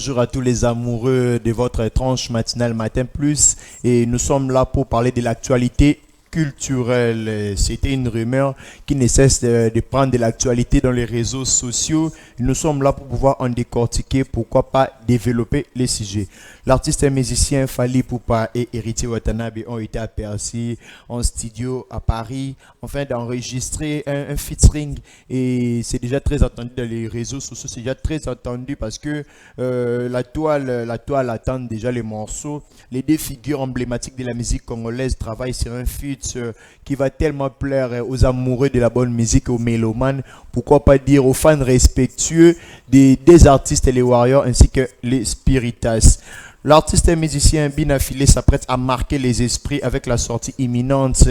bonjour à tous les amoureux de votre tranche matinale Matin Plus. Et nous sommes là pour parler de l'actualité culturelle. C'était une rumeur qui ne cesse de prendre de l'actualité dans les réseaux sociaux. Nous sommes là pour pouvoir en décortiquer, pourquoi pas développer les sujets. L'artiste et musicien Fally Ipupa et Héritier Watanabe ont été aperçus en studio à Paris, afin d'enregistrer un featuring, et c'est déjà très attendu dans les réseaux sociaux. C'est déjà très attendu parce que la toile attend déjà les morceaux. Les deux figures emblématiques de la musique congolaise travaillent sur un feat qui va tellement plaire aux amoureux de la bonne musique, aux mélomanes, pourquoi pas dire aux fans respectueux des artistes et les warriors, ainsi que les spiritas. L'artiste et musicien Bin Affilé s'apprête à marquer les esprits avec la sortie imminente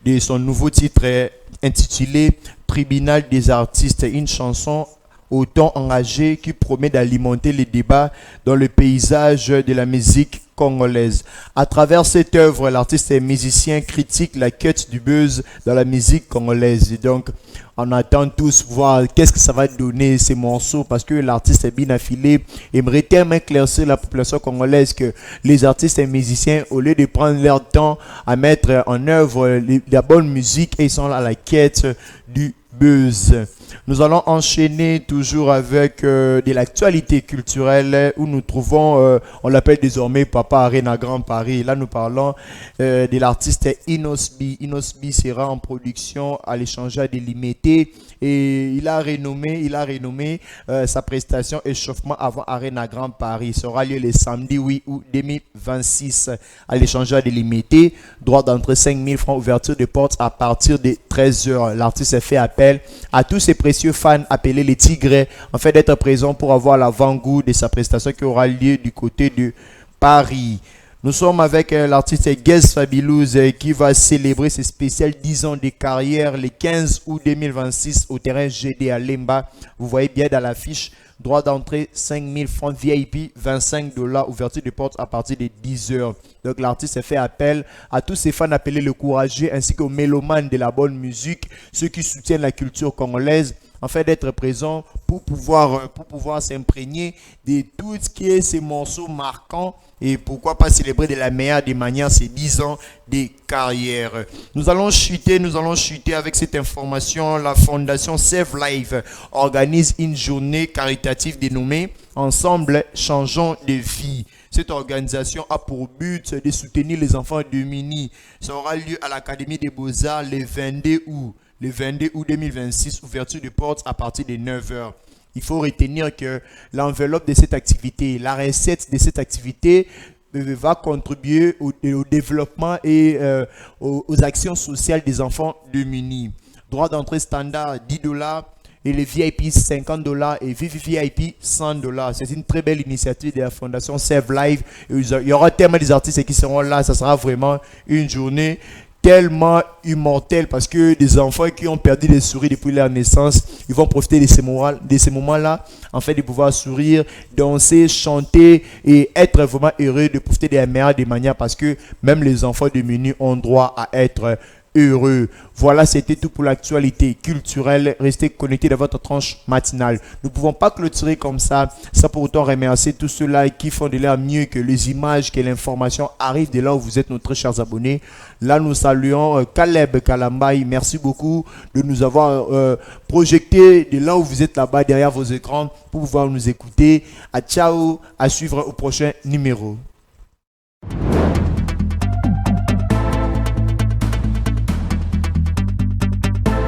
de son nouveau titre intitulé Tribunal des artistes, une chanson au ton engagé qui promet d'alimenter les débats dans le paysage de la musique congolaise. À travers cette œuvre, l'artiste et musicien critique la quête du buzz dans la musique congolaise. Et donc, on attend tous voir qu'est-ce que ça va donner ces morceaux, parce que l'artiste Bin Affilé aimerait tellement éclaircir la population congolaise que les artistes et musiciens, au lieu de prendre leur temps à mettre en œuvre la bonne musique, ils sont là à la quête du buzz. Nous allons enchaîner toujours avec de l'actualité culturelle où nous trouvons, on l'appelle désormais Papa Arena Grand Paris. Là, nous parlons de l'artiste Inosbi. Inosbi sera en production à l'échangeur délimité et il a renommé sa prestation Échauffement avant Arena Grand Paris. Il sera lieu le samedi 8 août 2026 à l'échangeur délimité. Droit d'entrée 5 000 francs, ouverture de portes à partir de 13 h. L'artiste fait appel à tous ses précieux fans appelés les Tigres, en fait d'être présents pour avoir l'avant-goût de sa prestation qui aura lieu du côté de Paris. Nous sommes avec l'artiste Guess Fabulous qui va célébrer ses spéciales 10 ans de carrière le 15 août 2026 au terrain GD à Lemba. Vous voyez bien dans l'affiche. Droit d'entrée 5 000 francs, VIP 25 $, ouverture de porte à partir de 10 h. Donc l'artiste fait appel à tous ses fans appelés le courageux ainsi qu'aux mélomanes de la bonne musique, ceux qui soutiennent la culture congolaise, en fait d'être présents pour pouvoir s'imprégner de tout ce qui est ces morceaux marquants et pourquoi pas célébrer de la meilleure des manières ces 10 ans de carrière. Nous allons chuter avec cette information. La fondation Save Life organise une journée caritative dénommée Ensemble Changeons de vie. Cette organisation a pour but de soutenir les enfants démunis. Ça aura lieu à l'Académie des Beaux-Arts le 22 août. Le 22 août 2026, ouverture de portes à partir de 9 h. Il faut retenir que l'enveloppe de cette activité, la recette de cette activité va contribuer au développement et aux actions sociales des enfants démunis. Droit d'entrée standard 10 $. Et les VIP 50 $ et VIP 100 $. C'est une très belle initiative de la fondation Save Life. Il y aura tellement des artistes qui seront là. Ça sera vraiment une journée tellement immortelle parce que des enfants qui ont perdu les souris depuis leur naissance, ils vont profiter de ces moments-là, en fait, de pouvoir sourire, danser, chanter et être vraiment heureux de profiter des meilleures des manières, parce que même les enfants démunis ont droit à être heureux. Voilà, c'était tout pour l'actualité culturelle. Restez connectés dans votre tranche matinale. Nous ne pouvons pas clôturer comme ça, sans pour autant remercier tous ceux-là qui font de l'air mieux que les images, que l'information arrive de là où vous êtes, nos très chers abonnés. Là, nous saluons Caleb Kalambaï. Merci beaucoup de nous avoir projeté de là où vous êtes là-bas, derrière vos écrans, pour pouvoir nous écouter. À ciao, à suivre au prochain numéro.